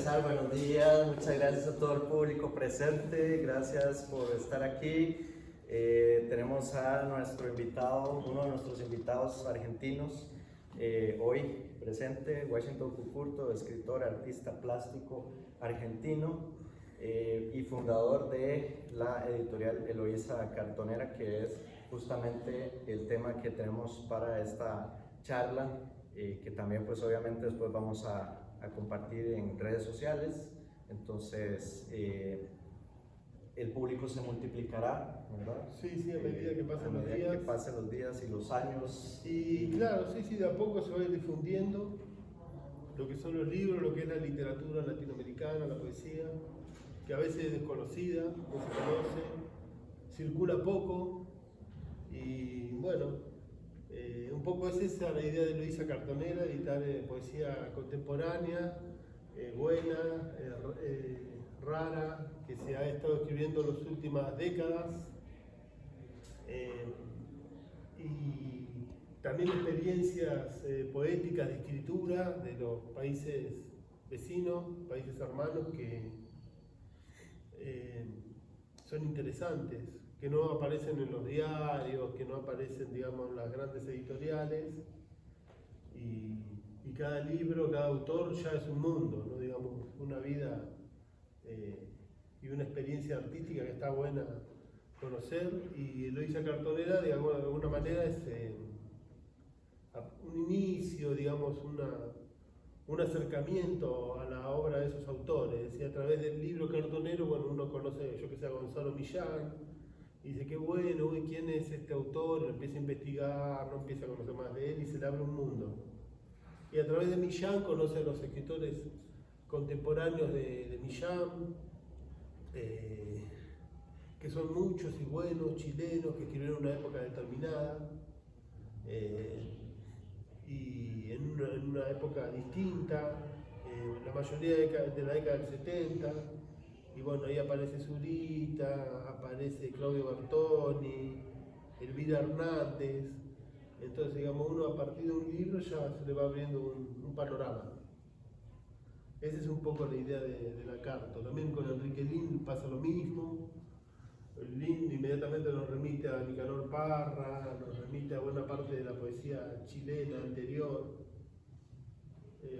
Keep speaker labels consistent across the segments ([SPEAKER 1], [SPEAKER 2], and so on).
[SPEAKER 1] empezar, buenos días, muchas gracias a todo el público presente, gracias por estar aquí. Tenemos a nuestro invitado, uno de nuestros invitados argentinos, hoy presente, Washington Cucurto, escritor, artista plástico argentino y fundador de la editorial Eloísa Cartonera, que es justamente el tema que tenemos para esta charla, que también pues obviamente después vamos a compartir en redes sociales. Entonces el público se multiplicará, ¿verdad?
[SPEAKER 2] Sí, a medida que pasen los días.
[SPEAKER 1] Que pasen los días y los años.
[SPEAKER 2] Y claro, sí, de a poco se va a ir difundiendo lo que son los libros, lo que es la literatura latinoamericana, la poesía, que a veces es desconocida, no se conoce, circula poco. Y bueno, un poco es esa la idea de Eloísa Cartonera, editar poesía contemporánea, buena, rara, que se ha estado escribiendo en las últimas décadas, y también experiencias poéticas de escritura de los países vecinos, países hermanos, que son interesantes, que no aparecen en los diarios, que no aparecen, digamos, en las grandes editoriales, y cada libro, cada autor ya es un mundo, ¿no? Digamos, una vida y una experiencia artística que está buena conocer. Y Eloísa Cartonera, digamos, de alguna manera es un inicio, digamos, un acercamiento a la obra de esos autores. Y a través del libro cartonero, bueno, uno conoce, yo que sé, a Gonzalo Millán, y dice, qué bueno, ¿quién es este autor? Lo empieza a investigar, no empieza a conocer más de él y se le abre un mundo. Y a través de Millán conoce a los escritores contemporáneos de Millán, que son muchos y buenos, chilenos, que escribieron en una época determinada, y en una época distinta, la mayoría de la década del 70, y bueno, ahí aparece Zurita, aparece Claudio Bertoni, Elvira Hernández. Entonces, digamos, uno a partir de un libro ya se le va abriendo un panorama. Esa es un poco la idea de la carta. También con Enrique Lin pasa lo mismo. Lin inmediatamente nos remite a Nicanor Parra, nos remite a buena parte de la poesía chilena anterior,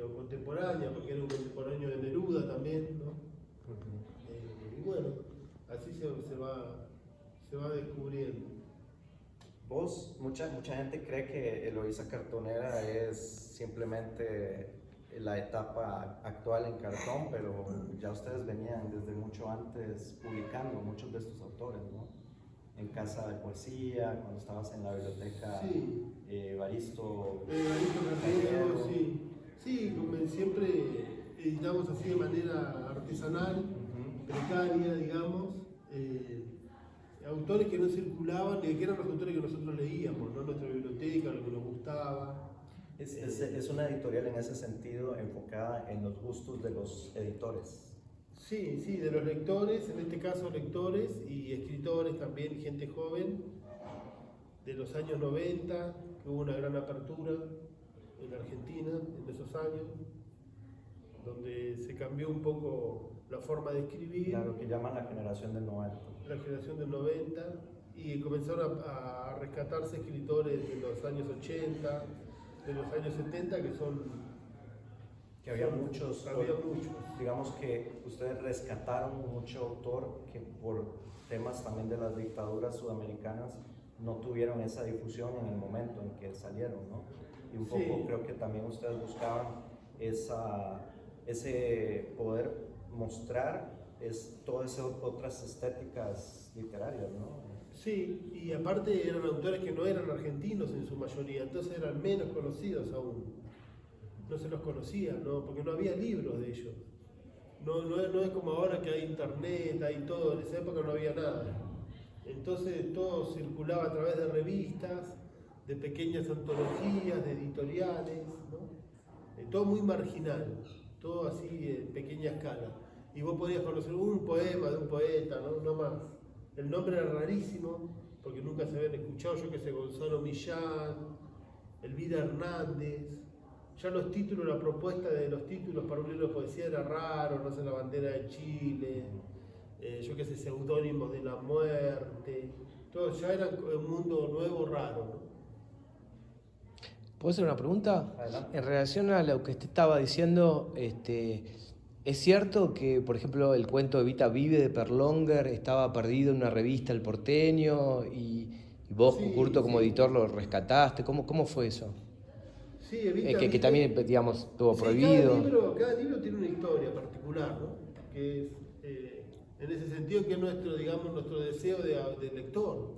[SPEAKER 2] o contemporánea, porque era un contemporáneo de Neruda también, ¿no? Y bueno, así se va descubriendo.
[SPEAKER 1] Vos, mucha gente cree que Eloísa Cartonera es simplemente la etapa actual en cartón, pero ya ustedes venían desde mucho antes publicando muchos de estos autores, ¿no? En Casa de Poesía, cuando estabas en la biblioteca,
[SPEAKER 2] sí.
[SPEAKER 1] Baristo
[SPEAKER 2] Carriero, sí. Sí, como siempre editamos así de manera artesanal, precaria, digamos, autores que no circulaban, que eran los autores que nosotros leíamos, ¿no? En nuestra biblioteca, lo que nos gustaba.
[SPEAKER 1] Es una editorial en ese sentido enfocada en los gustos de los editores.
[SPEAKER 2] Sí, de los lectores, en este caso lectores y escritores también, gente joven, de los años 90, que hubo una gran apertura en Argentina en esos años, donde se cambió un poco la forma de escribir.
[SPEAKER 1] Claro, que llaman la generación del 90.
[SPEAKER 2] La generación del 90, y comenzaron a rescatarse escritores de los años 80, de los años 70,
[SPEAKER 1] que había muchos.
[SPEAKER 2] Había muchos.
[SPEAKER 1] Digamos que ustedes rescataron mucho autor que por temas también de las dictaduras sudamericanas no tuvieron esa difusión en el momento en que salieron, ¿no? Y un poco creo que también ustedes buscaban ese poder mostrar todas esas otras estéticas literarias, ¿no?
[SPEAKER 2] Sí, y aparte eran autores que no eran argentinos en su mayoría, entonces eran menos conocidos aún. No se los conocía, ¿no? Porque no había libros de ellos. No es como ahora que hay internet, hay todo, en esa época no había nada. Entonces todo circulaba a través de revistas, de pequeñas antologías, de editoriales, ¿no? Todo muy marginal, todo así en pequeña escala. Y vos podías conocer un poema de un poeta, no más. El nombre era rarísimo, porque nunca se habían escuchado, yo que sé, Gonzalo Millán, Elvira Hernández, ya los títulos, la propuesta de los títulos para un libro de poesía era raro, no sé, la bandera de Chile, yo qué sé, seudónimos de la muerte, todo ya era un mundo nuevo, raro, ¿no?
[SPEAKER 3] ¿Puedo hacer una pregunta?
[SPEAKER 1] Adelante.
[SPEAKER 3] En relación a lo que usted estaba diciendo, ¿es cierto que, por ejemplo, el cuento Evita Vive de Perlonger estaba perdido en una revista El Porteño y vos,
[SPEAKER 2] Sí,
[SPEAKER 3] Curto, como
[SPEAKER 2] sí.
[SPEAKER 3] editor, lo rescataste? ¿Cómo fue eso?
[SPEAKER 2] Sí, Evita
[SPEAKER 3] Que
[SPEAKER 2] Vive.
[SPEAKER 3] también, digamos, estuvo
[SPEAKER 2] Sí,
[SPEAKER 3] prohibido.
[SPEAKER 2] cada libro tiene una historia particular, ¿no? Que es, en ese sentido, que es nuestro, digamos, nuestro deseo de lector,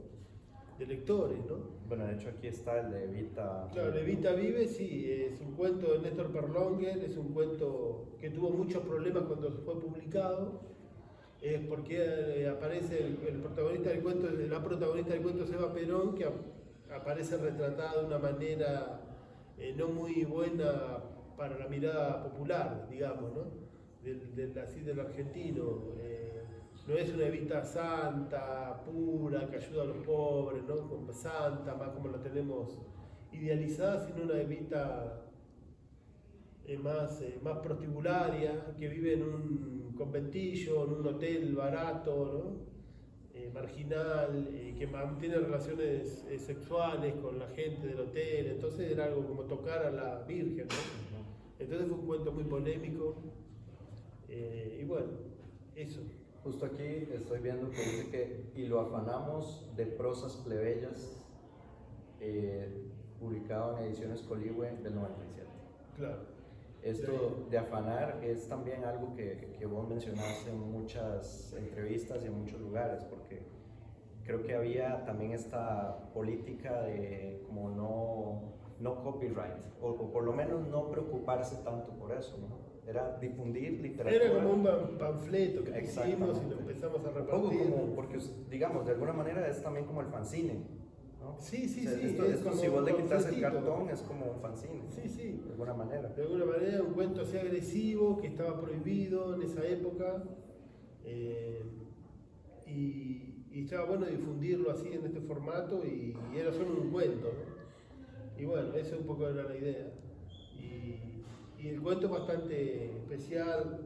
[SPEAKER 2] de lectores, ¿no?
[SPEAKER 1] Bueno, de hecho aquí está el de Evita.
[SPEAKER 2] Claro, Evita Vive, sí, es un cuento de Néstor Perlonger, es un cuento que tuvo muchos problemas cuando fue publicado, porque aparece el protagonista del cuento, la protagonista del cuento es Eva Perón, que aparece retratada de una manera no muy buena para la mirada popular, digamos, ¿no? Así del argentino. No es una Evita santa, pura, que ayuda a los pobres, ¿no? Como santa, más como la tenemos idealizada, sino una Evita más prostibularia, que vive en un conventillo, en un hotel barato, ¿no? Marginal, que mantiene relaciones sexuales con la gente del hotel, entonces era algo como tocar a la Virgen, ¿no? Entonces fue un cuento muy polémico, y bueno, eso.
[SPEAKER 1] Justo aquí estoy viendo que dice que y lo afanamos de prosas plebeyas, publicado en Ediciones Coligüe del 97.
[SPEAKER 2] Claro.
[SPEAKER 1] Esto de afanar es también algo que vos mencionaste en muchas entrevistas y en muchos lugares, porque creo que había también esta política de como no copyright, o por lo menos no preocuparse tanto por eso, ¿no? Era difundir literatura.
[SPEAKER 2] Era como un panfleto que hicimos y lo empezamos a
[SPEAKER 1] Un poco
[SPEAKER 2] repartir.
[SPEAKER 1] como, porque digamos, de alguna manera es también como el fanzine, ¿no?
[SPEAKER 2] Sí, sí,
[SPEAKER 1] O sea,
[SPEAKER 2] sí.
[SPEAKER 1] esto
[SPEAKER 2] como
[SPEAKER 1] si vos
[SPEAKER 2] un
[SPEAKER 1] le quitas el
[SPEAKER 2] panfletito.
[SPEAKER 1] cartón es como un fanzine,
[SPEAKER 2] Sí, sí.
[SPEAKER 1] de alguna manera.
[SPEAKER 2] De alguna manera un cuento así agresivo que estaba prohibido en esa época, y estaba bueno difundirlo así en este formato, y era solo un cuento, ¿no? Y bueno, esa un poco era la idea. Y el cuento es bastante especial,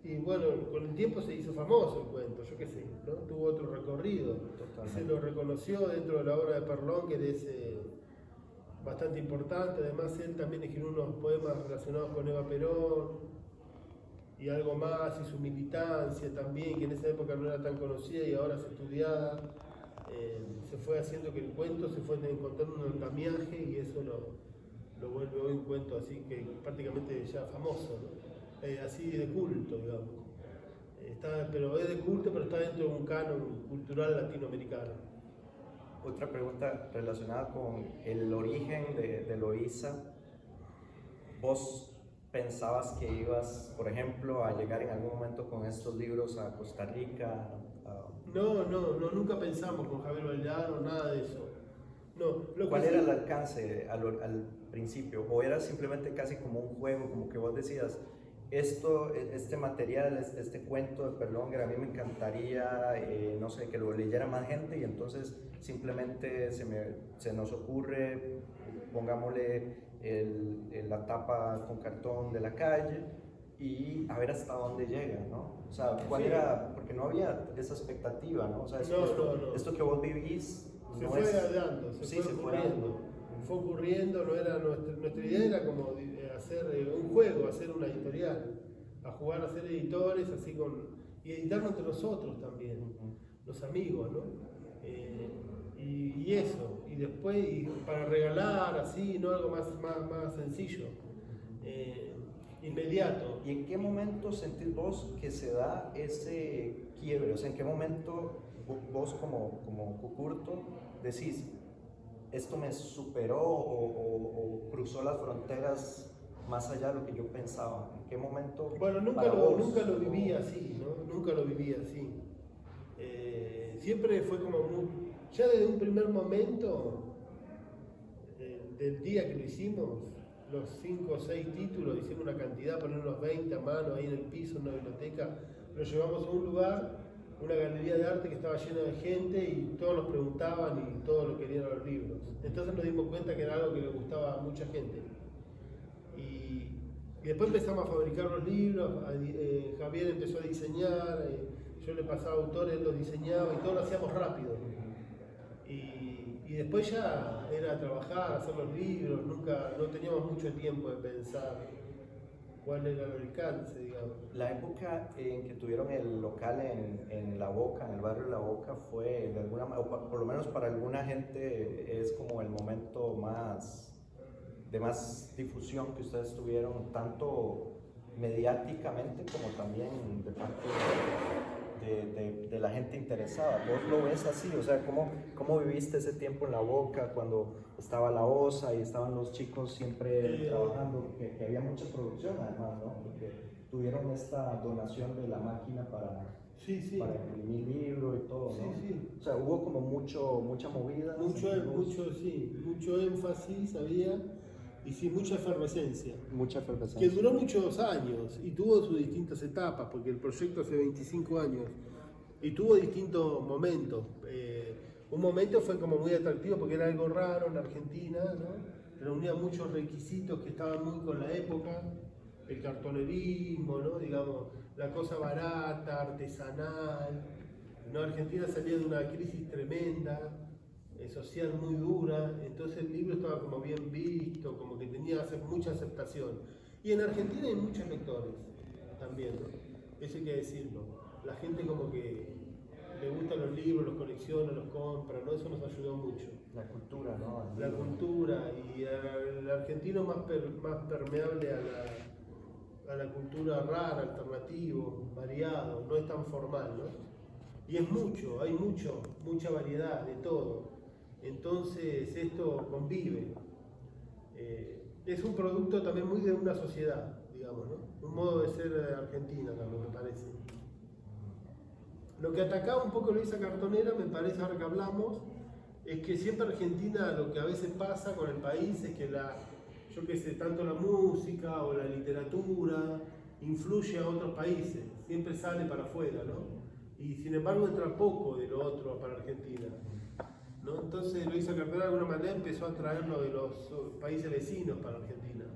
[SPEAKER 2] y bueno, con el tiempo se hizo famoso el cuento, yo qué sé, ¿no? Tuvo otro recorrido.
[SPEAKER 1] Totalmente.
[SPEAKER 2] Se lo reconoció dentro de la obra de Perlonger, es bastante importante. Además, él también escribió unos poemas relacionados con Eva Perón y algo más, y su militancia también, que en esa época no era tan conocida y ahora es estudiada. Se fue haciendo que el cuento se fue encontrando un andamiaje, y eso lo vuelve hoy un cuento así que prácticamente ya famoso, ¿no? Así de culto, digamos. Pero es de culto, pero está dentro de un canon cultural latinoamericano.
[SPEAKER 1] Otra pregunta relacionada con el origen de Loíza. ¿Vos pensabas que ibas, por ejemplo, a llegar en algún momento con estos libros a Costa Rica?
[SPEAKER 2] No, nunca pensamos con Javier Valledano, nada de eso. No,
[SPEAKER 1] ¿Cuál era el alcance al principio? ¿O era simplemente casi como un juego, como que vos decías, este material, este cuento de Perlonger, a mí me encantaría, no sé, que lo leyera más gente, y entonces simplemente se nos ocurre, pongámosle la tapa con cartón de la calle y a ver hasta dónde llega, ¿no? O sea, ¿cuál era? Porque no había esa expectativa, ¿no? O sea, esto que vos vivís
[SPEAKER 2] se
[SPEAKER 1] no
[SPEAKER 2] fue
[SPEAKER 1] es...
[SPEAKER 2] dando, se fue
[SPEAKER 1] fue
[SPEAKER 2] ocurriendo.
[SPEAKER 1] dando.
[SPEAKER 2] Fue ocurriendo, no era nuestra idea era como hacer un juego, hacer una editorial, a jugar a ser editores, así y editarnos entre nosotros también, los amigos, ¿no? Y eso, y después para regalar así, no algo más sencillo, inmediato.
[SPEAKER 1] ¿Y en qué momento sentís vos que se da ese quiebre? O sea, ¿en qué momento vos como Curto decís, esto me superó o cruzó las fronteras más allá de lo que yo pensaba? ¿En qué momento?
[SPEAKER 2] Bueno, nunca lo viví así, ¿no? Nunca lo viví así. Siempre fue como ya desde un primer momento, del día que lo hicimos, los 5 o 6 títulos, hicimos una cantidad, poner unos 20 a mano ahí en el piso, en una biblioteca, lo llevamos a un lugar, una galería de arte que estaba llena de gente, y todos nos preguntaban y todos lo querían los libros. Entonces nos dimos cuenta que era algo que le gustaba a mucha gente. Y después empezamos a fabricar los libros, Javier empezó a diseñar, yo le pasaba autores, él los diseñaba y todo lo hacíamos rápido. Y después ya era trabajar, hacer los libros, no teníamos mucho tiempo de pensar cuál era el alcance, digamos.
[SPEAKER 1] La época en que tuvieron el local en La Boca, en el barrio de La Boca, fue de alguna manera, o por lo menos para alguna gente, es como el momento de más difusión que ustedes tuvieron, tanto mediáticamente como también de parte de la gente interesada. ¿Vos lo ves así? O sea, ¿cómo viviste ese tiempo en La Boca cuando estaba la OSA y estaban los chicos siempre trabajando? Que había mucha producción además, ¿no? Porque tuvieron esta donación de la máquina para imprimir libros y todo, ¿no?
[SPEAKER 2] Sí.
[SPEAKER 1] O sea, hubo como mucha movida.
[SPEAKER 2] Mucho énfasis había. Y sí, mucha efervescencia.
[SPEAKER 1] Mucha efervescencia.
[SPEAKER 2] Que duró muchos años y tuvo sus distintas etapas, porque el proyecto hace 25 años y tuvo distintos momentos. Un momento fue como muy atractivo porque era algo raro en Argentina, ¿no? Reunía muchos requisitos que estaban muy con la época, el cartonerismo, ¿no? Digamos, la cosa barata, artesanal. ¿No? Argentina salía de una crisis tremenda, social muy dura, entonces el libro estaba como bien visto, como que tenía mucha aceptación. Y en Argentina hay muchos lectores también, ¿no? Eso hay que decirlo. La gente como que le gustan los libros, los colecciona, los compra, ¿no? Eso nos ayudó mucho.
[SPEAKER 1] La cultura, ¿no?
[SPEAKER 2] La cultura, y el argentino más permeable a la cultura rara, alternativo, variado, no es tan formal, ¿no? Y es hay mucha variedad de todo. Entonces esto convive. Es un producto también muy de una sociedad, digamos, ¿no? Un modo de ser de Argentina también, me parece. Lo que atacaba un poco Luisa Cartonera, me parece, ahora que hablamos, es que siempre Argentina, lo que a veces pasa con el país es que tanto la música o la literatura influye a otros países, siempre sale para afuera, ¿no? Y sin embargo entra poco de lo otro para Argentina, ¿no? Entonces Luisa Cartonera de alguna manera empezó a traerlo de los países vecinos para Argentina,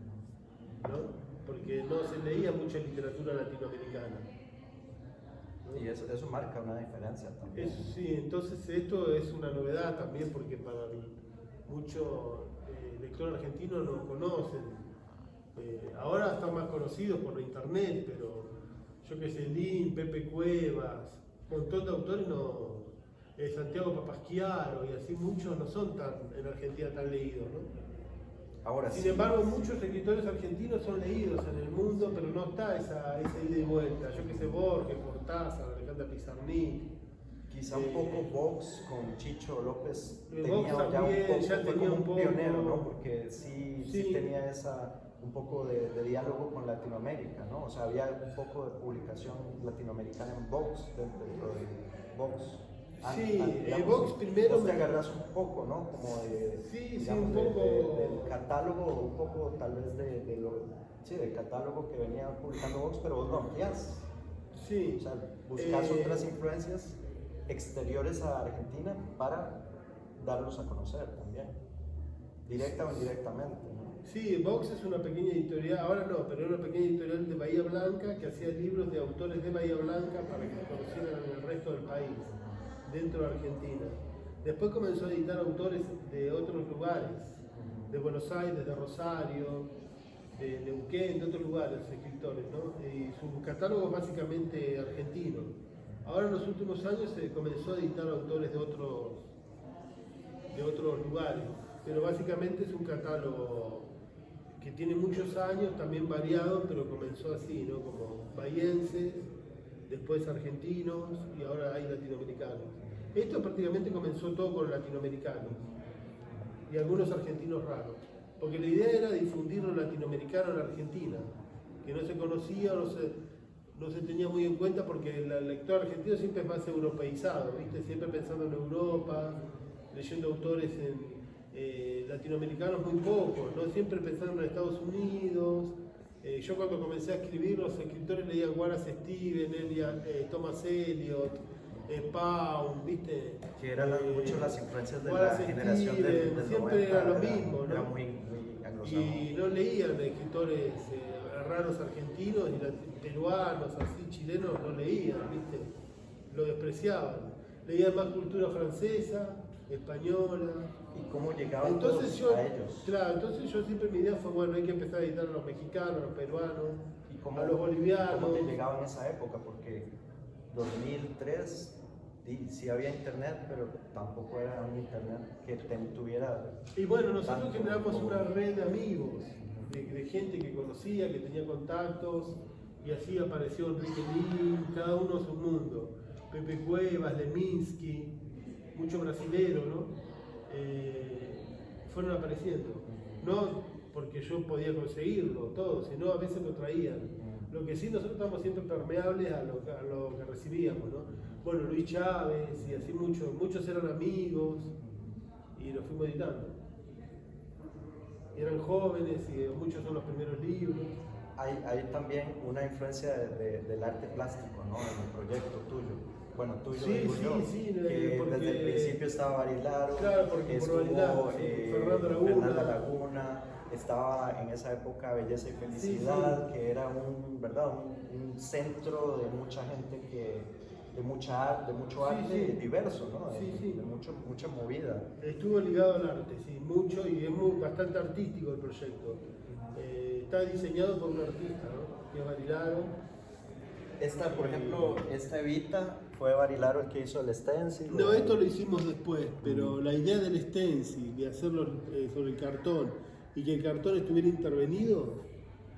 [SPEAKER 2] ¿no? Porque no se leía mucha literatura latinoamericana, ¿no?
[SPEAKER 1] Y eso marca una diferencia también.
[SPEAKER 2] Sí, entonces esto es una novedad también porque para muchos lectores argentinos no conocen. Ahora están más conocidos por la internet, pero yo que sé, Lin, Pepe Cuevas, un montón de autores Santiago Papasquiaro y así muchos no son en Argentina tan leídos, ¿no?
[SPEAKER 1] Ahora
[SPEAKER 2] Sin
[SPEAKER 1] sí.
[SPEAKER 2] embargo, muchos escritores argentinos son leídos en el mundo, pero no está esa ida y vuelta. Yo que sé, Borges, Cortázar, Alejandra Pizarnik.
[SPEAKER 1] Quizá un poco Vox con Chicho López
[SPEAKER 2] Vox también, ya
[SPEAKER 1] fue
[SPEAKER 2] tenía
[SPEAKER 1] como
[SPEAKER 2] un poco,
[SPEAKER 1] pionero, ¿no? Porque sí tenía un poco de diálogo con Latinoamérica, ¿no? O sea, había un poco de publicación latinoamericana en Vox, dentro de Vox.
[SPEAKER 2] Vox primero...
[SPEAKER 1] Vos te agarras un poco, ¿no? Como
[SPEAKER 2] un poco...
[SPEAKER 1] del catálogo, un poco tal vez del catálogo que venía publicando Vox, pero vos lo ampliás.
[SPEAKER 2] Sí.
[SPEAKER 1] O sea, buscas otras influencias exteriores a Argentina para darlos a conocer también, directa o indirectamente, ¿no?
[SPEAKER 2] Sí, Vox es una pequeña editorial, ahora no, pero era una pequeña editorial de Bahía Blanca que hacía libros de autores de Bahía Blanca para que se conocieran en el resto del país, dentro de Argentina. Después comenzó a editar autores de otros lugares, de Buenos Aires, de Rosario, de Neuquén, de otros lugares, escritores, ¿no? Y su catálogo es básicamente argentino. Ahora en los últimos años se comenzó a editar autores de otros lugares, pero básicamente es un catálogo que tiene muchos años, también variado, pero comenzó así, ¿no? Como bahienses, después argentinos y ahora hay latinoamericanos. Esto prácticamente comenzó todo con latinoamericanos y algunos argentinos raros, porque la idea era difundir lo latinoamericano en Argentina, que no se conocía, no se tenía muy en cuenta porque el lector argentino siempre es más europeizado, ¿viste? Siempre pensando en Europa, leyendo autores latinoamericanos muy pocos, ¿no? Siempre pensando en Estados Unidos. Yo cuando comencé a escribir, los escritores leían Wallace Stevens, Thomas Eliot, Pound, ¿viste?
[SPEAKER 1] Que eran mucho las influencias de
[SPEAKER 2] Wallace
[SPEAKER 1] la generación del
[SPEAKER 2] Stevens, siempre
[SPEAKER 1] 90,
[SPEAKER 2] era lo mismo, ¿no?
[SPEAKER 1] Era muy O sea,
[SPEAKER 2] y no leían escritores raros argentinos y peruanos, así chilenos, no leían, ¿viste? Lo despreciaban. Leían más cultura francesa, española.
[SPEAKER 1] ¿y cómo llegaban
[SPEAKER 2] Entonces
[SPEAKER 1] todos a ellos?
[SPEAKER 2] claro, entonces yo siempre mi idea fue, bueno, hay que empezar a editar a los mexicanos, a los peruanos,
[SPEAKER 1] ¿Y cómo,
[SPEAKER 2] a los bolivianos.
[SPEAKER 1] cómo te llegaba en esa época? Porque 2003 sí había internet, pero tampoco era un internet que tuviera...
[SPEAKER 2] Y bueno, nosotros
[SPEAKER 1] tanto
[SPEAKER 2] generamos
[SPEAKER 1] como-
[SPEAKER 2] una red de amigos, de gente que conocía, que tenía contactos, y así apareció Enrique Lin, cada uno su mundo. Pepe Cuevas, Leminski, mucho brasilero, ¿no? Fueron apareciendo. No porque yo podía conseguirlo todo, sino a veces lo traían. Lo que sí, nosotros estamos siempre permeables a lo que recibíamos, ¿no? Bueno, Luis Chávez y así muchos eran amigos y los fuimos editando. Y eran jóvenes y muchos son los primeros libros.
[SPEAKER 1] Hay también una influencia del arte plástico, ¿no? En el proyecto tuyo. Bueno, tuyo
[SPEAKER 2] Sí,
[SPEAKER 1] digo
[SPEAKER 2] sí,
[SPEAKER 1] yo,
[SPEAKER 2] sí,
[SPEAKER 1] que
[SPEAKER 2] porque-
[SPEAKER 1] desde el principio estaba Barilaro,
[SPEAKER 2] Claro, porque por
[SPEAKER 1] estuvo
[SPEAKER 2] Barilaro, sí, Fernanda Laguna.
[SPEAKER 1] Fernanda Laguna, estaba en esa época Belleza y Felicidad,
[SPEAKER 2] Sí.
[SPEAKER 1] que era un centro de mucha gente de mucho
[SPEAKER 2] Sí,
[SPEAKER 1] arte
[SPEAKER 2] sí.
[SPEAKER 1] diverso, ¿no?
[SPEAKER 2] Sí, sí.
[SPEAKER 1] De mucha movida.
[SPEAKER 2] Estuvo ligado al arte, sí, mucho, y es bastante artístico el proyecto. Está diseñado por un artista, ¿no? Que es Barilaro.
[SPEAKER 1] Por ejemplo, esta Evita fue Barilaro el que hizo el stencil.
[SPEAKER 2] No, esto lo hicimos después, pero la idea del stencil, de hacerlo sobre el cartón, y que el cartón estuviera intervenido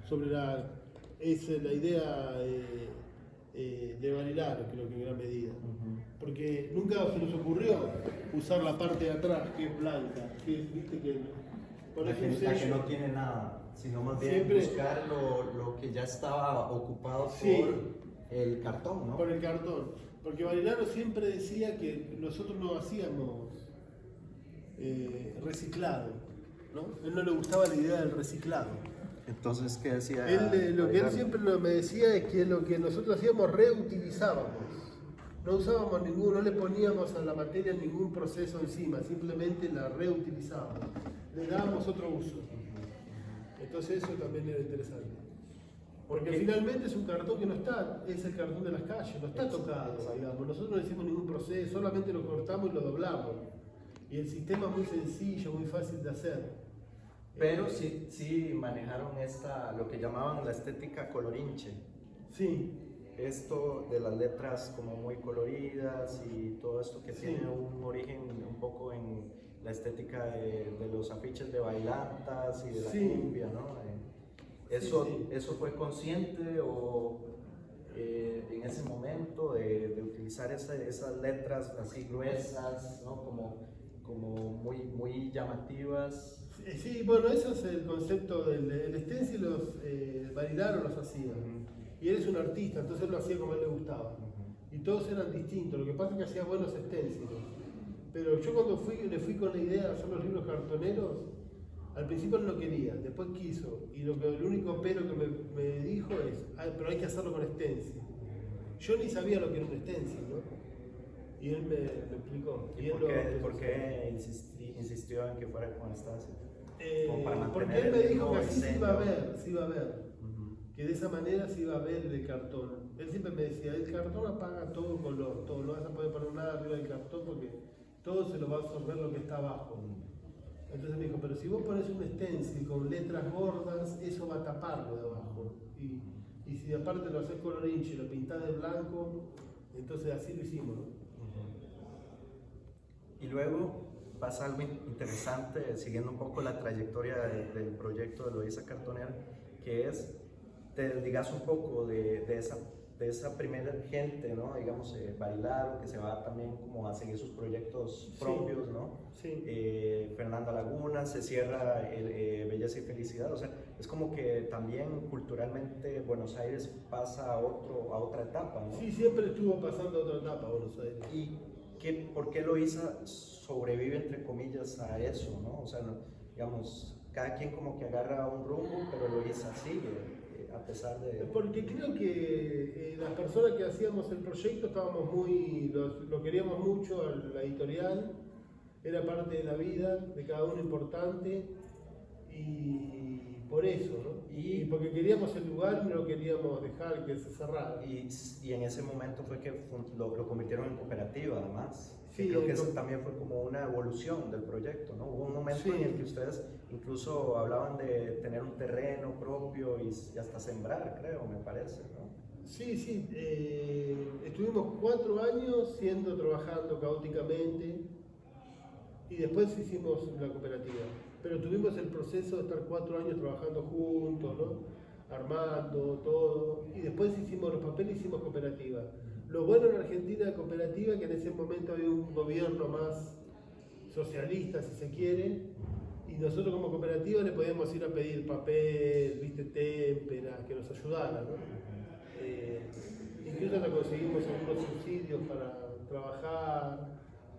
[SPEAKER 2] sobre es la idea de Barilaro, creo que en gran medida. Porque nunca se nos ocurrió usar la parte de atrás, que es blanca, viste que
[SPEAKER 1] La
[SPEAKER 2] pones un
[SPEAKER 1] que
[SPEAKER 2] sello.
[SPEAKER 1] no tiene nada, sino más bien
[SPEAKER 2] Siempre-
[SPEAKER 1] buscar lo que ya estaba ocupado
[SPEAKER 2] Sí.
[SPEAKER 1] por el cartón, ¿no?
[SPEAKER 2] Por el cartón. Porque Barilaro siempre decía que nosotros no hacíamos reciclado, ¿no? Él no le gustaba la idea del reciclado.
[SPEAKER 1] Entonces, ¿qué decía?
[SPEAKER 2] Lo que él
[SPEAKER 1] Barilaro?
[SPEAKER 2] siempre me decía es que lo que nosotros hacíamos reutilizábamos. No usábamos no le poníamos a la materia ningún proceso encima, simplemente la reutilizábamos. Le dábamos otro uso. Entonces eso también era interesante. Porque
[SPEAKER 1] Porque-
[SPEAKER 2] finalmente es un cartón que no está, es el cartón de las calles, no está tocado, digamos. Nosotros no hicimos ningún proceso, solamente lo cortamos y lo doblamos. Y el sistema es muy sencillo, muy fácil de hacer.
[SPEAKER 1] Pero sí manejaron lo que llamaban la estética colorinche.
[SPEAKER 2] Sí,
[SPEAKER 1] Esto de las letras como muy coloridas y todo esto que
[SPEAKER 2] Sí.
[SPEAKER 1] tiene un origen un poco en la estética de los afiches de bailantas y de la
[SPEAKER 2] Sí.
[SPEAKER 1] cumbia, ¿no?
[SPEAKER 2] Sí.
[SPEAKER 1] ¿Eso fue consciente o en ese momento de utilizar esas letras así gruesas, ¿no? Como muy llamativas?
[SPEAKER 2] Sí, bueno, eso es el concepto del stencil, Barilaro los hacía. Y él es un artista, entonces él lo hacía como a él le gustaba. Y todos eran distintos, lo que pasa es que hacía buenos stencils. Pero yo cuando le fui con la idea de hacer los libros cartoneros, al principio no lo quería, después quiso. Y el único pero que me dijo es, pero hay que hacerlo con stencil. Yo ni sabía lo que era un stencil, ¿no? Y él me explicó.
[SPEAKER 1] ¿Y por qué insistió en que fuera con estancia? Como para mantener
[SPEAKER 2] Porque él me
[SPEAKER 1] el
[SPEAKER 2] dijo
[SPEAKER 1] mismo
[SPEAKER 2] que así se iba a
[SPEAKER 1] diseño.
[SPEAKER 2] ver, se iba a ver. Que de esa manera se iba a ver el cartón. Él siempre me decía, el cartón apaga todo color, todo, no vas a poder poner nada arriba del cartón porque todo se lo va a absorber lo que está abajo. Entonces me dijo, pero si vos pones un stencil con letras gordas, eso va a taparlo de abajo. Y si aparte lo haces color hinche y lo pintás de blanco, entonces así lo hicimos, ¿no?
[SPEAKER 1] Y luego pasa algo interesante, siguiendo un poco la trayectoria del proyecto de Loíza Cartonera, que es, te desligas un poco de esa primera gente, ¿no? Digamos, Barilaro, que se va también como a seguir sus proyectos propios, ¿no?
[SPEAKER 2] Sí.
[SPEAKER 1] Fernanda Laguna, se cierra Belleza y Felicidad, o sea, es como que también culturalmente Buenos Aires pasa a otra etapa, ¿no?
[SPEAKER 2] Sí, siempre estuvo pasando a otra etapa Buenos Aires.
[SPEAKER 1] ¿Y por qué Loíza sobrevive, entre comillas, a eso, ¿no? O sea, digamos, cada quien como que agarra un rumbo, pero Loíza sigue, a pesar de...
[SPEAKER 2] Porque creo que las personas que hacíamos el proyecto estábamos lo queríamos mucho, a la editorial, era parte de la vida de cada uno importante, Y por eso, ¿no?
[SPEAKER 1] Y-
[SPEAKER 2] Y porque queríamos el lugar y no queríamos dejar que se cerrara.
[SPEAKER 1] Y en ese momento fue que lo convirtieron en cooperativa, además. Que
[SPEAKER 2] Sí,
[SPEAKER 1] creo que
[SPEAKER 2] el
[SPEAKER 1] eso
[SPEAKER 2] co-
[SPEAKER 1] también fue como una evolución del proyecto, ¿no? Hubo un momento
[SPEAKER 2] Sí.
[SPEAKER 1] en el que ustedes incluso hablaban de tener un terreno propio y hasta sembrar, creo, me parece, ¿no?
[SPEAKER 2] Sí, sí, estuvimos 4 años trabajando caóticamente y después hicimos la cooperativa. Pero tuvimos el proceso de estar 4 años trabajando juntos, ¿no? Armando todo, y después hicimos los papeles y hicimos cooperativa. Lo bueno en Argentina de cooperativa, que en ese momento había un gobierno más socialista, si se quiere, y nosotros como cooperativa le podíamos ir a pedir papel, viste, témperas, que nos ayudaran, ¿no? Incluso hasta conseguimos algunos subsidios para trabajar,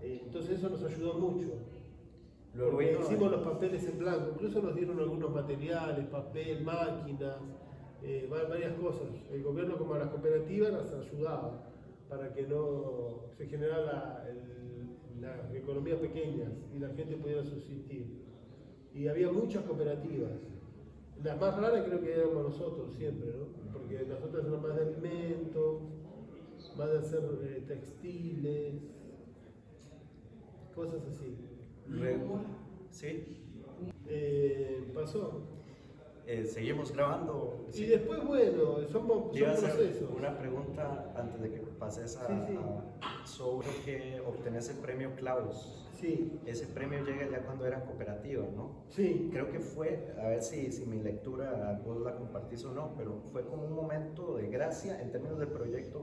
[SPEAKER 2] entonces eso nos ayudó mucho.
[SPEAKER 1] Luego
[SPEAKER 2] Porque
[SPEAKER 1] vino-
[SPEAKER 2] hicimos los papeles en blanco, incluso nos dieron algunos materiales, papel, máquinas, varias cosas. El gobierno como a las cooperativas las ayudaba para que no se generara las economías pequeñas y la gente pudiera subsistir. Y había muchas cooperativas. Las más raras creo que éramos nosotros siempre, ¿no? Porque nosotros éramos más de alimentos, más de hacer textiles, cosas así.
[SPEAKER 1] luego- sí,
[SPEAKER 2] Pasó.
[SPEAKER 1] seguimos grabando.
[SPEAKER 2] Y después, bueno, son
[SPEAKER 1] Te iba a hacer
[SPEAKER 2] procesos.
[SPEAKER 1] una pregunta antes de que pases
[SPEAKER 2] Sí, sí.
[SPEAKER 1] sobre que obtenés el premio Klaus.
[SPEAKER 2] Sí,
[SPEAKER 1] Ese premio llega ya cuando eran cooperativa, ¿no?
[SPEAKER 2] sí.
[SPEAKER 1] Creo que fue, a ver si mi lectura vos la compartís o no, pero fue como un momento de gracia en términos del proyecto,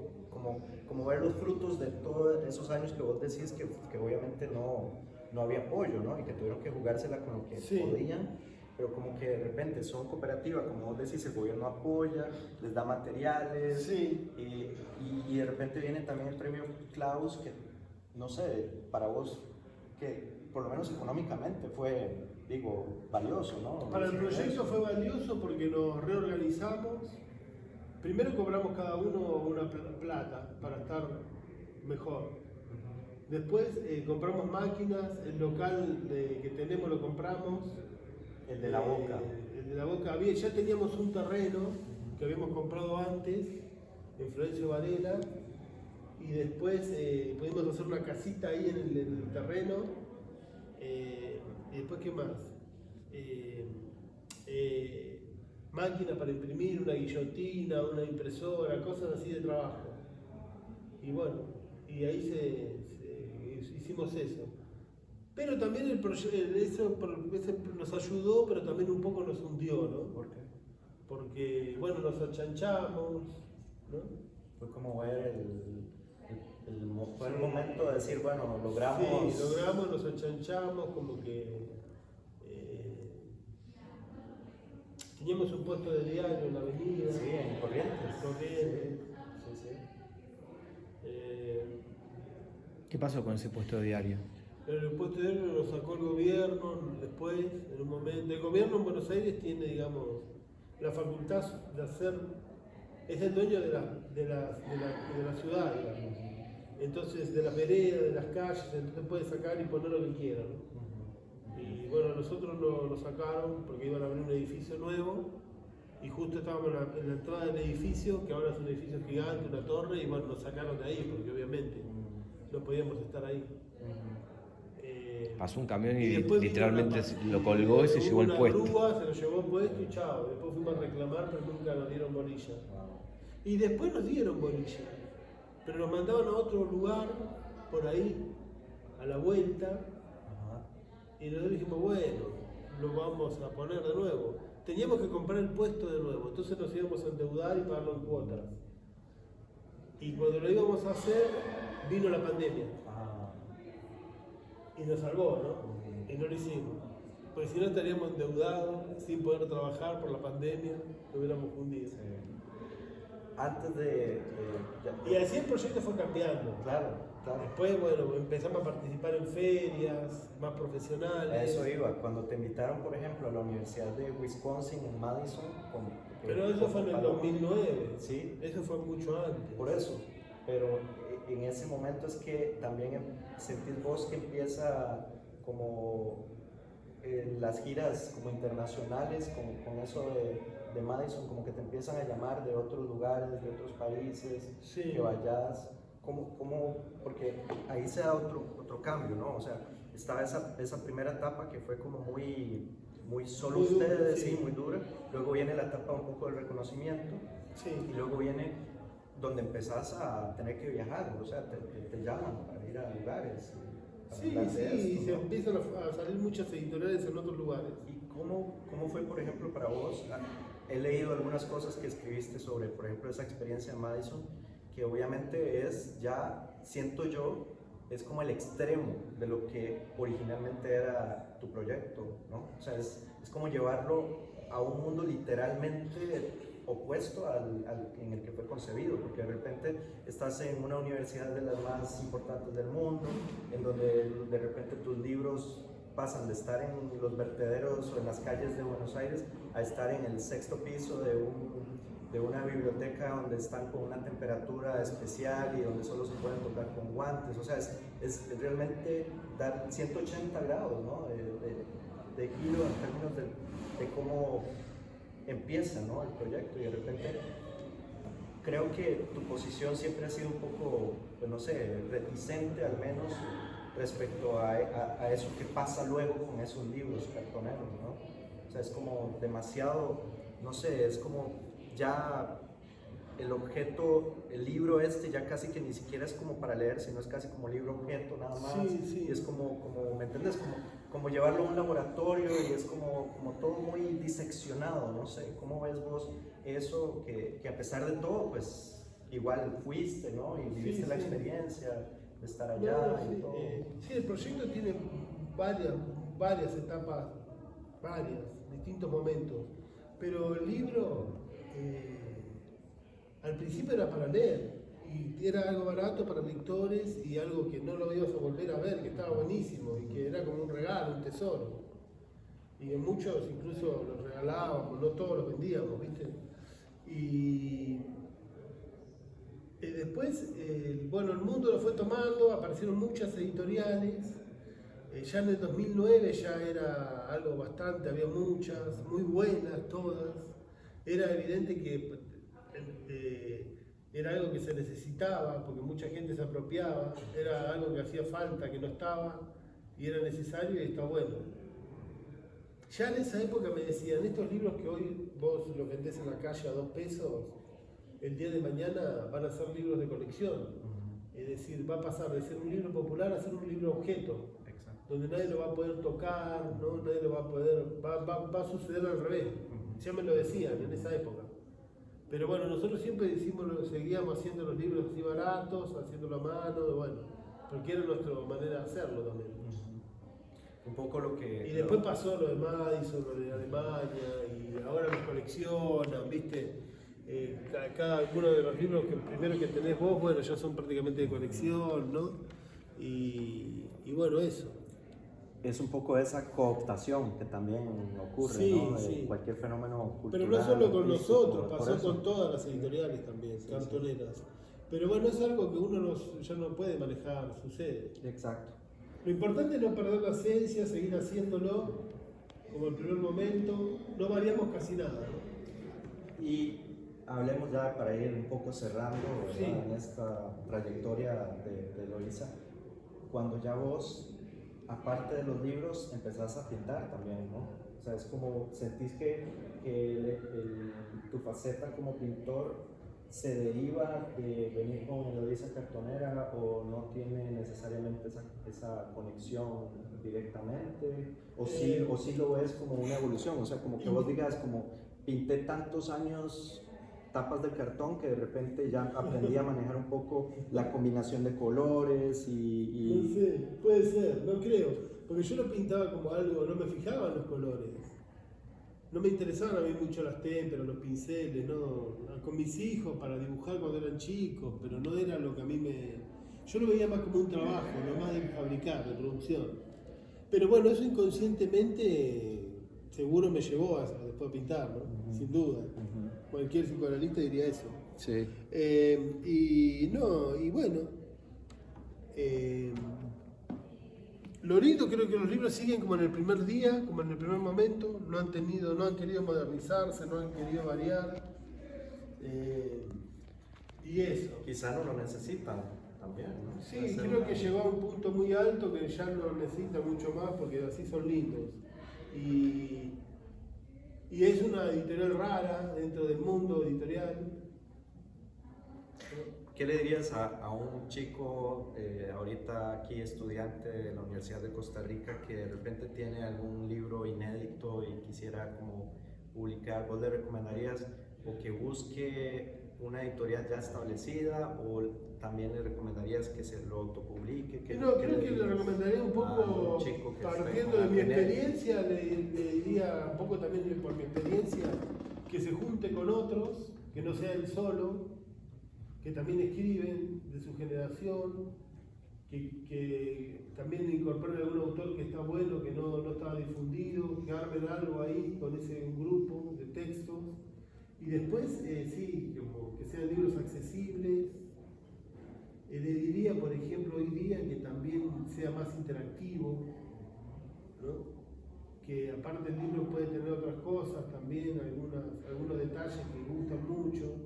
[SPEAKER 1] como ver los frutos de todos esos años que vos decís que obviamente no había apoyo, ¿no? Y que tuvieron que jugársela con lo que
[SPEAKER 2] Sí.
[SPEAKER 1] podían, pero como que de repente son cooperativas, como vos decís, el gobierno apoya, les da materiales,
[SPEAKER 2] Sí.
[SPEAKER 1] y de repente viene también el premio Klaus, que no sé, para vos, que por lo menos económicamente fue, digo, valioso, ¿no?
[SPEAKER 2] Para el proyecto fue valioso porque nos reorganizamos. Primero cobramos cada uno una plata para estar mejor. Después compramos máquinas, el local que tenemos lo compramos.
[SPEAKER 1] El de la Boca.
[SPEAKER 2] El de la Boca, ya teníamos un terreno que habíamos comprado antes, en Florencio Varela, y después pudimos hacer una casita ahí en el terreno. Y después, ¿qué más? Máquina para imprimir, una guillotina, una impresora, cosas así de trabajo. Y bueno, y ahí hicimos eso. Pero también eso nos ayudó, pero también un poco nos hundió, ¿no?
[SPEAKER 1] ¿Por qué?
[SPEAKER 2] Porque, bueno, nos achanchamos, ¿no?
[SPEAKER 1] Fue como ver fue el momento de decir, bueno, logramos.
[SPEAKER 2] Sí, logramos, nos achanchamos, como que teníamos un puesto de diario en la avenida.
[SPEAKER 1] Sí, en Corrientes.
[SPEAKER 2] Corrientes.
[SPEAKER 1] Sí, sí.
[SPEAKER 3] ¿Qué pasó con ese puesto de diario?
[SPEAKER 2] Pero el puesto de diario lo sacó el gobierno después, en un momento. El gobierno en Buenos Aires tiene, digamos, la facultad de hacer, es el dueño de la ciudad, digamos. Entonces, de las veredas, de las calles, entonces puede sacar y poner lo que quiera, ¿no? Y bueno, nosotros lo sacaron porque iban a abrir un edificio nuevo y justo estábamos en la entrada del edificio, que ahora es un edificio gigante, una torre, y bueno, nos sacaron de ahí porque obviamente no podíamos estar ahí.
[SPEAKER 3] Pasó un camión y
[SPEAKER 2] después vino
[SPEAKER 3] literalmente
[SPEAKER 2] una-
[SPEAKER 3] lo colgó y se
[SPEAKER 2] hubo
[SPEAKER 3] llevó el
[SPEAKER 2] una
[SPEAKER 3] puesto.
[SPEAKER 2] grúa, se lo llevó el puesto y chao. Después fuimos a reclamar, pero nunca nos dieron bolilla. Y después nos dieron bolilla, pero nos mandaban a otro lugar, por ahí, a la vuelta,
[SPEAKER 1] Ajá.
[SPEAKER 2] y nosotros dijimos, bueno, lo vamos a poner de nuevo. Teníamos que comprar el puesto de nuevo, entonces nos íbamos a endeudar y pagarlo en cuotas. Y cuando lo íbamos a hacer, vino la pandemia. Y nos salvó, ¿no? Y no lo hicimos. Porque si no estaríamos endeudados, sin poder trabajar por la pandemia, lo hubiéramos fundido.
[SPEAKER 1] Antes de
[SPEAKER 2] Y así el proyecto fue cambiando.
[SPEAKER 1] claro, claro.
[SPEAKER 2] Después, bueno, empezamos a participar en ferias más profesionales.
[SPEAKER 1] A eso iba. Cuando te invitaron, por ejemplo, a la Universidad de Wisconsin en Madison.
[SPEAKER 2] Pero eso fue en el 2009.
[SPEAKER 1] Sí.
[SPEAKER 2] Eso fue mucho antes.
[SPEAKER 1] Por eso. Pero en ese momento es que también sentís vos que empieza como las giras como internacionales, con eso de Madison, como que te empiezan a llamar de otros lugares, de otros países,
[SPEAKER 2] Sí.
[SPEAKER 1] que vayas, porque ahí se da otro cambio, ¿no? O sea, estaba esa primera etapa que fue como muy solo
[SPEAKER 2] Muy dura,
[SPEAKER 1] ustedes,
[SPEAKER 2] sí.
[SPEAKER 1] sí, muy dura. Luego viene la etapa un poco del reconocimiento,
[SPEAKER 2] Sí.
[SPEAKER 1] y luego viene donde empezás a tener que viajar, o sea, te llaman para ir a lugares. Para
[SPEAKER 2] Sí,
[SPEAKER 1] hablar de
[SPEAKER 2] y
[SPEAKER 1] esto,
[SPEAKER 2] se
[SPEAKER 1] ¿no?
[SPEAKER 2] empiezan a salir muchas editoriales en otros lugares.
[SPEAKER 1] ¿Y cómo fue, por ejemplo, para vos? He leído algunas cosas que escribiste sobre, por ejemplo, esa experiencia en Madison, que obviamente es ya, siento yo, es como el extremo de lo que originalmente era tu proyecto, ¿no? O sea, es como llevarlo a un mundo literalmente opuesto en el que fue concebido, porque de repente estás en una universidad de las más importantes del mundo, en donde de repente tus libros pasan de estar en los vertederos o en las calles de Buenos Aires a estar en el 6º piso de una biblioteca donde están con una temperatura especial y donde solo se pueden tocar con guantes. O sea, es realmente dar 180 grados, ¿no? de giro en términos de cómo empieza, ¿no? El proyecto, y de repente creo que tu posición siempre ha sido un poco, pues no sé, reticente al menos respecto a eso que pasa luego con esos libros cartoneros, ¿no? O sea, es como demasiado, no sé, es como ya el objeto, el libro ya casi que ni siquiera es como para leer, sino es casi como libro objeto nada más.
[SPEAKER 2] Sí, sí.
[SPEAKER 1] Y es como ¿me entiendes? Como llevarlo a un laboratorio, y es como todo muy diseccionado, no sé, ¿cómo ves vos eso que a pesar de todo, pues igual fuiste, ¿no? Y viviste
[SPEAKER 2] Sí,
[SPEAKER 1] la
[SPEAKER 2] sí.
[SPEAKER 1] experiencia de estar allá
[SPEAKER 2] No,
[SPEAKER 1] y
[SPEAKER 2] sí,
[SPEAKER 1] todo.
[SPEAKER 2] sí, el proyecto tiene varias etapas, distintos momentos, pero el libro al principio era para leer, y era algo barato para lectores y algo que no lo ibas a volver a ver, que estaba buenísimo y que era como un regalo, un tesoro. Y en muchos incluso los regalábamos, no todos los vendíamos, ¿viste? Y después, bueno, el mundo lo fue tomando, aparecieron muchas editoriales. Ya en el 2009 ya era algo bastante, había muchas, muy buenas todas. Era evidente que era algo que se necesitaba, porque mucha gente se apropiaba, era algo que hacía falta, que no estaba, y era necesario y está bueno. Ya en esa época me decían, estos libros que hoy vos los vendés en la calle a 2 pesos, el día de mañana van a ser libros de colección. Es decir, va a pasar de ser un libro popular a ser un libro objeto, donde nadie lo va a poder tocar, ¿no? Nadie lo va a poder, va a suceder al revés. Ya me lo decían en esa época. Pero bueno, nosotros siempre seguíamos haciendo los libros así baratos, haciéndolo a mano, bueno, porque era nuestra manera de hacerlo también.
[SPEAKER 1] Un poco lo que...
[SPEAKER 2] Y después pasó lo de Madison, lo de Alemania, y ahora los coleccionan, ¿viste? Cada uno de los libros primero que tenés vos, bueno, ya son prácticamente de colección, ¿no? Y bueno, eso.
[SPEAKER 1] Es un poco esa cooptación que también ocurre,
[SPEAKER 2] Sí,
[SPEAKER 1] ¿no? De
[SPEAKER 2] sí.
[SPEAKER 1] cualquier fenómeno cultural.
[SPEAKER 2] Pero no solo con
[SPEAKER 1] artístico,
[SPEAKER 2] nosotros,
[SPEAKER 1] por
[SPEAKER 2] pasó
[SPEAKER 1] eso.
[SPEAKER 2] con todas las editoriales también,
[SPEAKER 1] Sí,
[SPEAKER 2] cartoneras. Pero bueno, es algo que uno ya no puede manejar, sucede.
[SPEAKER 1] Exacto.
[SPEAKER 2] Lo importante es no perder la esencia, seguir haciéndolo como el primer momento, no variamos casi nada, ¿no?
[SPEAKER 1] Y hablemos ya para ir un poco cerrando, ¿verdad?
[SPEAKER 2] Sí.
[SPEAKER 1] En esta trayectoria de Eloísa, cuando ya vos, aparte de los libros, empezás a pintar también, ¿no? O sea, es como, ¿sentís que tu faceta como pintor se deriva de venir con Eloísa cartonera, o no tiene necesariamente esa conexión directamente? ¿O sí lo ves como una evolución? O sea, como que vos digas, como pinté tantos años tapas de cartón que de repente ya aprendí a manejar un poco la combinación de colores
[SPEAKER 2] No sé, puede ser, no creo, porque yo lo pintaba como algo, no me fijaba en los colores. No me interesaban a mí mucho las témperas, los pinceles, no. Con mis hijos para dibujar cuando eran chicos, pero no era lo que a mí me... Yo lo veía más como un trabajo, no más de fabricar, de producción. Pero bueno, eso inconscientemente seguro me llevó a después a pintar, ¿no? Sin duda. Cualquier psicoanalista diría eso.
[SPEAKER 3] Sí.
[SPEAKER 2] Y bueno, Lo lindo creo que los libros siguen como en el primer día, como en el primer momento, no han querido modernizarse, no han querido variar. Y eso.
[SPEAKER 1] Quizá no lo necesitan también, ¿no?
[SPEAKER 2] Sí, creo que llegó a un punto muy alto que ya no necesita mucho más porque así son lindos. Y es una editorial rara dentro del mundo editorial.
[SPEAKER 1] ¿Qué le dirías a un chico ahorita aquí estudiante de la Universidad de Costa Rica que de repente tiene algún libro inédito y quisiera como publicar? ¿Vos le recomendarías o que busque una editorial ya establecida o también le recomendarías que se lo autopublique?
[SPEAKER 2] No, creo que le recomendaría un poco, partiendo de mi experiencia, le diría un poco también por mi experiencia, que se junte con otros, que no sea él solo, que también escriben de su generación, que también incorporen algún autor que está bueno, que no estaba difundido, que armen algo ahí con ese grupo de textos. Y después, sí, como que sean libros accesibles. Le diría, por ejemplo, hoy día que también sea más interactivo, ¿no? Que aparte el libro puede tener otras cosas también, algunos detalles que gustan mucho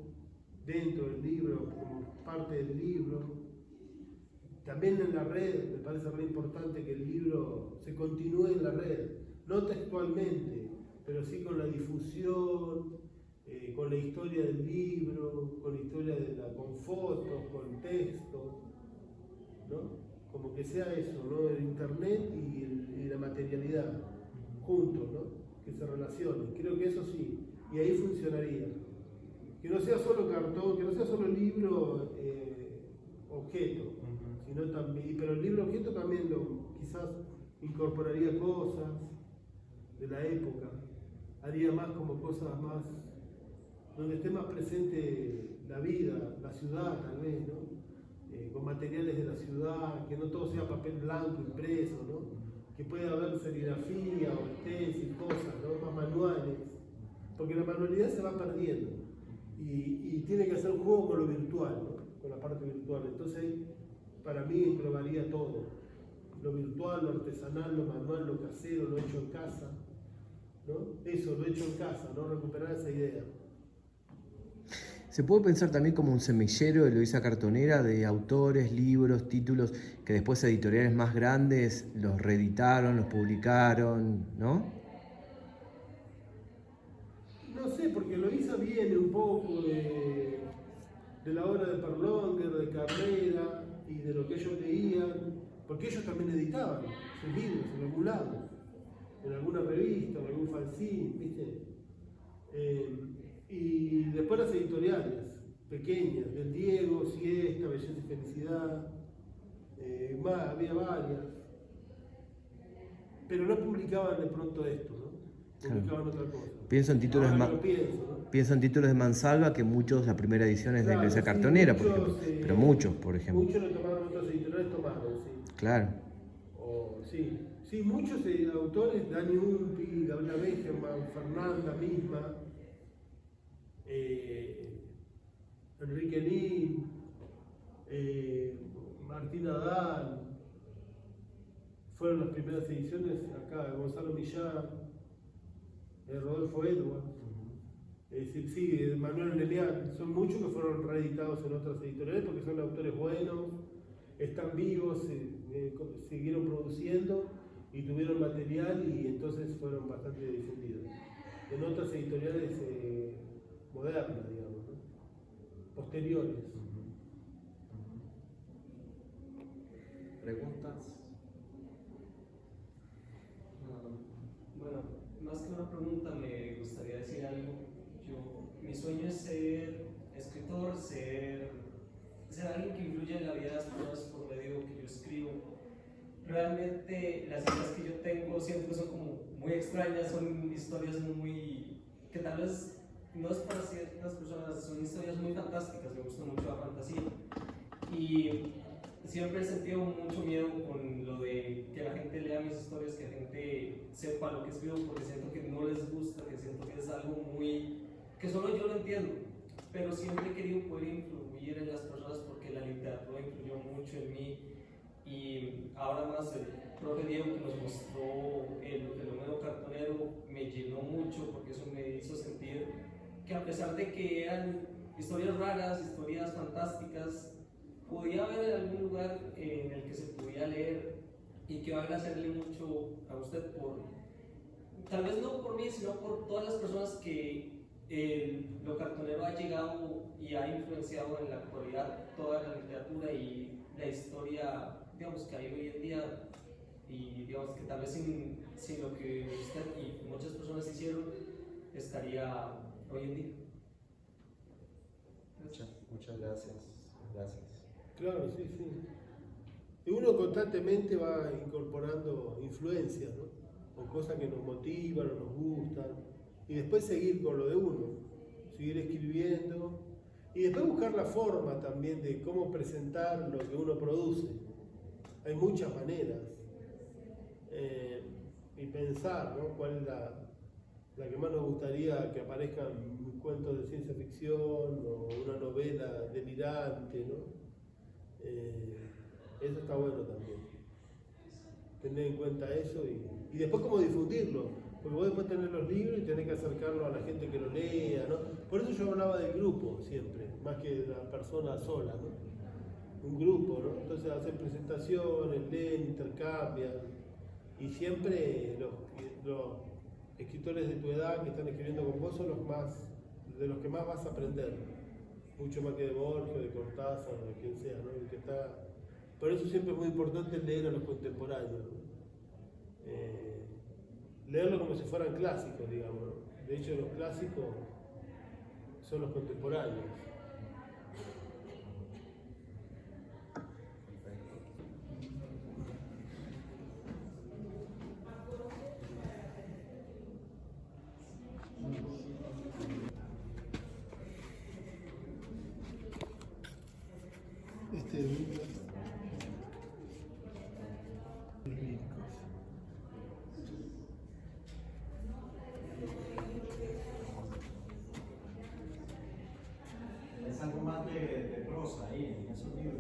[SPEAKER 2] dentro del libro, como parte del libro. También en la red, me parece re importante que el libro se continúe en la red, no textualmente, pero sí con la difusión, con la historia del libro, con la historia con fotos, con texto, ¿no? Como que sea eso, ¿no? El internet y la materialidad, juntos, ¿no? Que se relacionen. Creo que eso sí, y ahí funcionaría. Que no sea solo cartón, que no sea solo libro objeto, sino también, pero el libro objeto también quizás incorporaría cosas de la época, haría más como cosas más donde esté más presente la vida, la ciudad tal vez, ¿no? Con materiales de la ciudad, que no todo sea papel blanco impreso, ¿no? Que pueda haber serigrafía o tesis, cosas, ¿no? Más manuales, porque la manualidad se va perdiendo y tiene que hacer un juego con lo virtual, ¿no? Con la parte virtual. Entonces, para mí englobaría todo, lo virtual, lo artesanal, lo manual, lo casero, lo hecho en casa, ¿no? Eso, lo hecho en casa, ¿no? Recuperar esa idea.
[SPEAKER 3] Se puede pensar también como un semillero de Luisa Cartonera de autores, libros, títulos que después editoriales más grandes los reeditaron, los publicaron, ¿no?
[SPEAKER 2] No sé, porque Loisa viene un poco de la obra de Perlonger, de Carrera y de lo que ellos leían, porque ellos también editaban sus libros en algún lado, en alguna revista, en algún fanzine, ¿viste? Y después las editoriales pequeñas, del Diego, Siesta, Belleza y Felicidad, había varias, pero no publicaban de pronto esto, ¿no? Publicaban otra cosa.
[SPEAKER 3] Pienso en títulos,
[SPEAKER 2] ¿no?
[SPEAKER 3] Pienso en títulos de Mansalva, que muchos, la primera edición es de Luisa Cartonera, por ejemplo, pero muchos, por ejemplo.
[SPEAKER 2] Muchos lo tomaron, otros editoriales tomaron, sí.
[SPEAKER 3] Claro.
[SPEAKER 2] Sí, muchos autores, Dani Umpi, Gabriela Becherman, Fernanda misma, Enrique Nin, Martín Adán, fueron las primeras ediciones acá, Gonzalo Millán, Rodolfo Edwards, es decir, sí, Manuel Lelian, son muchos que fueron reeditados en otras editoriales porque son autores buenos, están vivos, siguieron produciendo y tuvieron material y entonces fueron bastante difundidos. En otras editoriales modernas, digamos, ¿no? Posteriores.
[SPEAKER 1] ¿Preguntas?
[SPEAKER 4] Bueno, más que una pregunta me gustaría decir algo. Mi sueño es ser escritor, ser alguien que influya en la vida de las personas por medio que yo escribo. Realmente las ideas que yo tengo siempre son como muy extrañas, son historias muy que tal vez no es para ciertas personas, son historias muy fantásticas, me gusta mucho la fantasía. Y siempre he sentido mucho miedo con lo de que la gente lea mis historias, que la gente sepa lo que escribo, porque siento que no les gusta, que siento que es algo que solo yo lo entiendo, pero siempre he querido poder influir en las personas porque la literatura influyó mucho en mí Y ahora más el profe Diego que nos mostró el fenómeno cartonero me llenó mucho porque eso me hizo sentir que a pesar de que eran historias raras, historias fantásticas, podía haber algún lugar en el que se pudiera leer y que va a agradecerle mucho a usted por, tal vez no por mí, sino por todas las personas que lo cartonero ha llegado y ha influenciado en la actualidad toda la literatura y la historia, digamos, que hay hoy en día, y digamos que tal vez sin lo que usted y muchas personas hicieron, estaría hoy en día.
[SPEAKER 1] Muchas gracias. Gracias.
[SPEAKER 2] Claro, sí, sí. Y uno constantemente va incorporando influencias, ¿no? O cosas que nos motivan o nos gustan. Y después seguir con lo de uno, seguir escribiendo. Y después buscar la forma también de cómo presentar lo que uno produce. Hay muchas maneras. Y pensar, ¿no? ¿Cuál es la que más nos gustaría que aparezca en un cuento de ciencia ficción o una novela delirante, ¿no? Eso está bueno también. Tener en cuenta eso y después cómo difundirlo. Porque vos después tenés los libros y tenés que acercarlo a la gente que lo lea, ¿no? Por eso yo hablaba del grupo siempre, más que de la persona sola, ¿no? Un grupo, ¿no? Entonces hacen presentaciones, leen, intercambian. Y siempre los escritores de tu edad que están escribiendo con vos son de los que más vas a aprender. Mucho más que de Borges, de Cortázar, o de quien sea, ¿no? El que está... Por eso siempre es muy importante leer a los contemporáneos, ¿no? Leerlo como si fueran clásicos, digamos, ¿no? De hecho, los clásicos son los contemporáneos.
[SPEAKER 1] Es algo más de prosa ahí en esos libros.